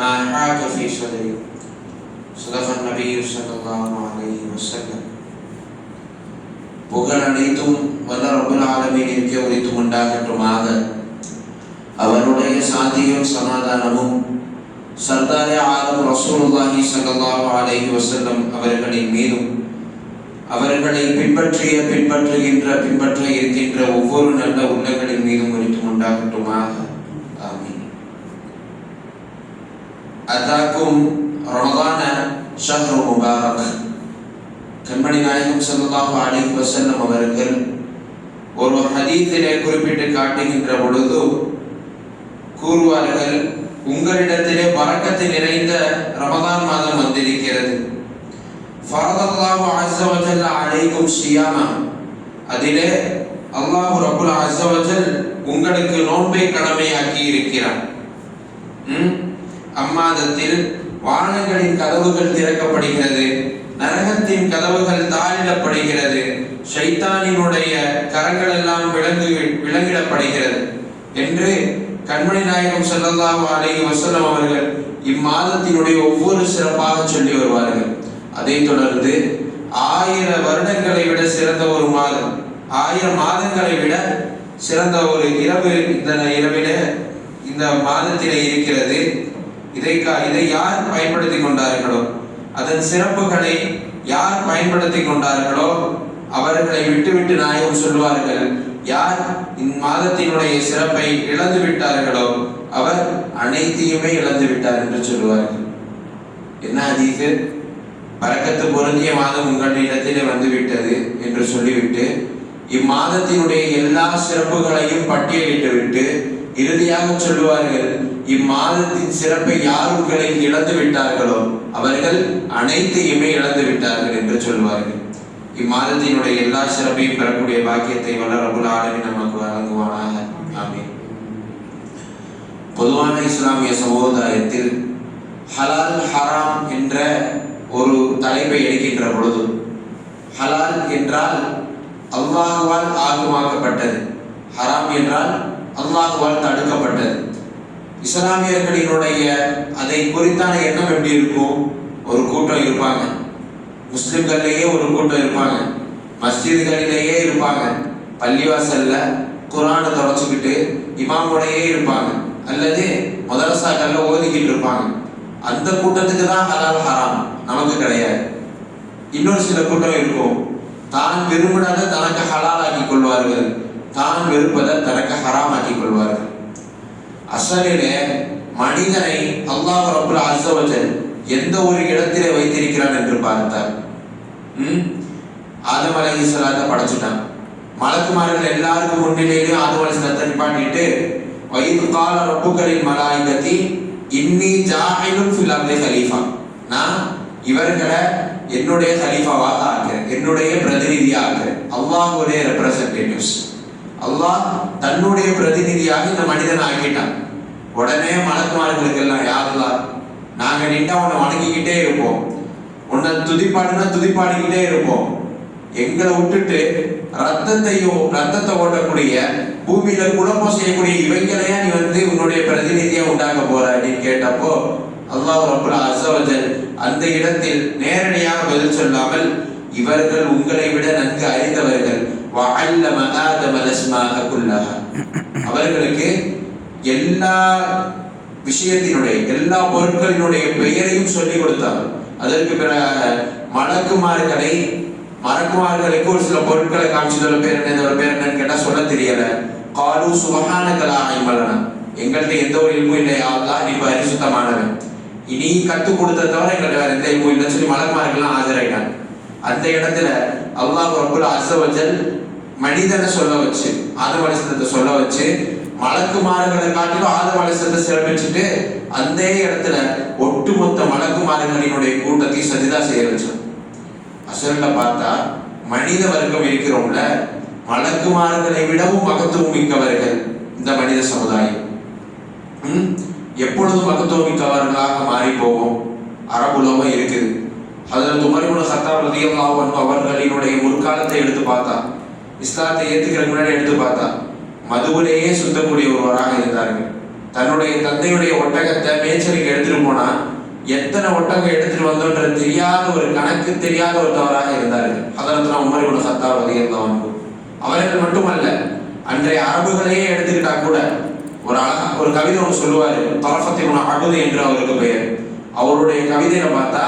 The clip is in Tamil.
ما حاك في صدري. صدق النبي صلى الله عليه وسلم. புகழ் அனைத்தும் வல்ல ரப்புல் ஆலமீனிற்கு உரித்தும் உண்டாகட்டுமாக. அவனுடைய சாந்தியும் சமாதானமும் சர்தாரே ஆலம் ரசூலுல்லாஹி ஸல்லல்லாஹு அலைஹி வஸல்லம் அவர்களின் மீதும் அவர்களை பின்பற்ற இருக்கின்ற ஒவ்வொரு நல்ல உள்ளங்களின் மீதும் உரித்தும் உண்டாகட்டுமாக. ஆமீன். அதாக்கும் ரமதான ஷஹ்ரு முபாரக். கண்மணி நாயகம் ஸல்லல்லாஹு அலைஹி வஸல்லம் அவர்கள் ஒரு ஹதீஸிலே குறிப்பிட்டு காட்டுகின்ற பொழுது கூறுவார்கள், உங்களிடத்திலே பரக்கத்து நிறைந்த ரமதான் மாதம் வந்திருக்கிறது. ஃபரதல்லாஹு அஸ்ஸ வ ஜல்ல அலைக்கும் ஸியாமா. அதிலே அல்லாஹ் ரப்புல் அஸ்ஸ வ ஜல் உங்களுக்கு நோன்பை கடமையாக்கி இருக்கிறார். அம்மாதத்தில் வானங்களின் கதவுகள் திறக்கப்படுகிறது, நரகத்தின் கதவுகள் தாளிடப்படுகிறது, ஷைத்தானினுடைய கரங்கள் எல்லாம் விலங்கிடப்படுகிறது என்று கண்மணி நாயகம் ஸல்லல்லாஹு அலைஹி வஸல்லம் அவர்கள் இம்மாதத்தினுடைய ஒவ்வொரு சிறப்பாக சொல்லி வருவார்கள். அதை தொடர்ந்து 1000 வருடங்களை விட சிறந்த ஒரு மாதம், 1000 மாதங்களை விட சிறந்த ஒரு இரவு இந்த இரவிலே இந்த மாதத்திலே இருக்கிறது. இதை யார் பயன்படுத்தி கொண்டார்களோ, அதன் சிறப்புகளை யார் பயன்படுத்தி கொண்டார்களோ அவர்களை விட்டுவிட்டு நாயகம் சொல்வார்கள், யார் இம்மாதத்தினுடைய சிறப்பை இழந்து விட்டார்களோ அவர் அனைத்தையுமே இழந்து விட்டார் என்று சொல்லுவார்கள். என்ன ஹதீஸ்? பரக்கத்து பொருந்திய மாதம் உங்களிடத்திலே வந்துவிட்டது என்று சொல்லிவிட்டு இம்மாதத்தினுடைய எல்லா சிறப்புகளையும் பட்டியலிட்டு விட்டு இறுதியாக சொல்லுவார்கள், இம்மாதத்தின் சிறப்பை யார் உங்களில் இழந்து விட்டார்களோ அவர்கள் அனைத்தையுமே இழந்து விட்டார்கள் என்று சொல்வார்கள். இம்மாதத்தினுடைய எல்லா சிறப்பையும் பெறக்கூடிய பாக்கியத்தை வல்ல ரப்புல் ஆலமீன் நமக்கு வழங்குவானாக. ஆமீன். பொதுவான இஸ்லாமிய சமுதாயத்தில் ஹலால் ஹராம் என்ற ஒரு தலைப்பை எடுக்கின்ற பொழுது, ஹலால் என்றால் அல்லாஹ்வால் ஆகுமாக்கப்பட்டது, ஹராம் என்றால் அல்லாஹ்வால் தடுக்கப்பட்டது. இஸ்லாமியர்களினுடைய அதை குறித்தான எண்ணம் எப்படி இருக்கும்? ஒரு கூட்டம் இருப்பாங்க, முஸ்லிம்களிலேயே ஒரு கூட்டம் இருப்பாங்க, மஸ்ஜிதுகளிலேயே இருப்பாங்க, பள்ளிவாசல்ல குர்ஆனை தொடச்சுக்கிட்டு இமாமோடையே இருப்பாங்க, அல்லது மதரசாக்கள்ல ஓதிக்கிட்டு இருப்பாங்க. அந்த கூட்டத்துக்கு தான் ஹலால் ஹராம், நமக்கு கிடையாது. இன்னொரு சில கூட்டம் இருக்கும், தான் விரும்பினதை தனக்கு ஹலால் ஆக்கி கொள்வார்கள், தான் வெறுப்பதை தனக்கு ஹராம் ஆக்கி கொள்வார்கள். அசலிலே மனிதனை அல்லாஹ் ரப்புல் அஸ்ஸ வ ஜல் எந்த ஒரு இடத்திலே வைத்திருக்கிறான் என்று பார்த்தார். ஆதம் அலைஹிஸ்ஸலாத்தை படைச்சிட்டான். மலக்குமார்கள் எல்லாருக்கும் முன்னிலையிலும் ஆதம் அலைஹிஸ்ஸலாத்தை நிப்பாட்டிட்டு, வைது கால ரப்புகளின் மலாயிகத்தி இன்னி ஜாஹிலுன் ஃபில் அர்தி கலீஃபா, நான் இவர்களை என்னுடைய கலீஃபாவாக ஆக்குறேன், என்னுடைய பிரதிநிதியாக ஆக்குறேன். அல்லாஹ்வுடைய ரெப்ரசன்டேட்டிவ்ஸ், அல்லாஹ் தன்னுடைய பிரதிநிதியாக இந்த மனிதனை ஆக்கிட்டான். உடனே மலக்குமார்களுக்கு எல்லாம், யா அல்லாஹ், நாங்க நின்றா உன்னை வணங்கிக்கிட்டே இருப்போம், உன்னை துதிப்பாடிக்கிட்டே இருப்போம், எங்களை விட்டுட்டு ரத்தத்தை ஓட்டக்கூடிய பூமியில குழப்பம் செய்யக்கூடிய இவைங்களையா நீ உன்னுடைய பிரதிநிதியா உண்டாக்க போற அப்படின்னு கேட்டப்போ அல்லாஹ் ரப்புல் அஸ்ஸ வ ஜல் அந்த இடத்தில் நேரடியாக பதில் சொல்லாமல், இவர்கள் உங்களை விட நன்கு அறிந்தவர்கள், வஅல்லம ஆதம அஸ்மாஅ குல்லஹா, அவர்களுக்கு எல்லா விஷயத்தினுடைய எல்லா பொருட்களினுடைய பெயரையும் சொல்லிக் கொடுத்தார். அதற்கு பிறகு மலக்குமார்களுக்கு ஒரு சில பொருட்களை காமிச்சதோட பேர் என்ன, இதோட பேர் என்னன்னு கேட்டா சொல்ல தெரியல. காலு சுபஹானக லா இல்ம லனா, எங்கள்கிட்ட எந்த ஒரு இல்மும் இல்லை, யா அல்லாஹ் நீ பரிசுத்தமானவன், இனி கற்றுக் கொடுத்த தவிர எங்கள்கிட்ட வேற எந்த இல்மும் இல்லைன்னு சொல்லி மலக்குமார்கள்லாம் ஆஜராயிட்டாங்க. அந்த இடத்துல அல்லாஹ் ரப்புல் அஸ்ஸ வ ஜல் மனிதனை சொல்ல வச்சு, ஆதம் அலைஹிஸ்ஸலாத்தை சொல்ல வச்சு, மலக்குமார்களை காட்டிலும் ஆதம் அலைஹிஸ்ஸலாத்தை சிறப்பிச்சுட்டு அந்த இடத்துல ஒட்டுமொத்த மலக்குமார்களினுடைய கூட்டத்தை சஜிதா செய்ய வச்சோம். அசல்ல பார்த்தா மனித வர்க்கம் இருக்கிறோம்ல, மலக்குமார்களை விடவும் மகத்துவம் மிக்கவர்கள் இந்த மனித சமுதாயம். எப்பொழுதும் மகத்துவம் மிக்கவர்களாக மாறி போவோம். அரபுலகம் இருக்குது. ஹஜ்ரத் உமர் இப்னு கத்தாப் ரலியல்லாஹு அன்ஹு அவர்களினுடைய முற்காலத்தை எடுத்து பார்த்தா, இஸ்லாத்தை ஏத்துக்கிற முன்னாடி எடுத்து பார்த்தா, மதுவிலேயே சுத்தக்கூடிய ஒருவராக இருந்தார்கள். தன்னுடைய தந்தையுடைய ஒட்டகத்தை மேய்ச்சலுக்கு எடுத்துட்டு போனா எத்தனை ஒட்டகம் எடுத்துட்டு வந்தோன்றது தெரியாத ஒரு கணக்கு தெரியாத ஒரு தவறாக இருந்தார்கள். ஹதரத்னா உமர் இப்னு கத்தாப் ரலியல்லாஹு அன்ஹு அவர்கள் மட்டுமல்ல, அன்றைய அரபுகளையே எடுத்துக்கிட்டா கூட ஒரு அழகா ஒரு கவிதை ஒன்று சொல்லுவாரு. தரஃபத் இப்னு அபுத் என்று அவருக்கு பெயர். அவருடைய கவிதையில பார்த்தா